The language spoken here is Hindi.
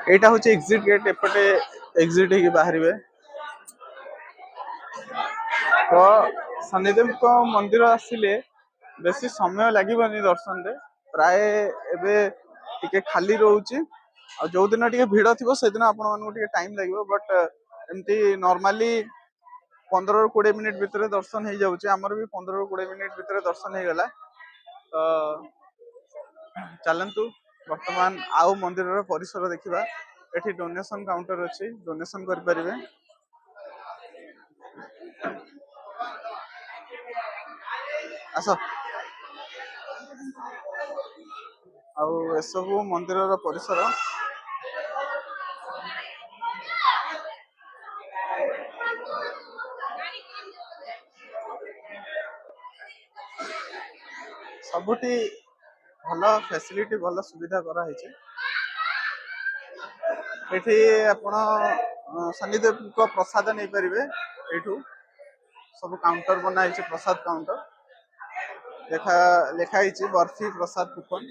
एटा हूँ एग्जिट गेट एपटे एग्जिट हो बाहर तो शनिदेव को मंदिर आसिले बेसी समय लगभग दर्शन रे प्राय एबे टिके खाली रोचे जो दिन टिके भिड़ थी से दिन आपण टाइम लगे बट एमती नॉर्मली 15 ରୁ 20 मिनिट भितर दर्शन हो जाऊे आमर भी 15 ରୁ 20 मिनिट भितर दर्शन हो गला तो चलतु वर्तमान आउ मंदिर परिसर देखा एठी डोनेशन काउंटर अच्छी डोनेशन करें आस आउ एसबू मंदिर परिसर सबुठी भल फैसिलिटी भल सुविधा कराई एठी आपण शनिदेव को प्रसाद नहीं पारे एठू सब काउंटर बनाई प्रसाद काउंटर लिखाई बर्फी प्रसाद कूपन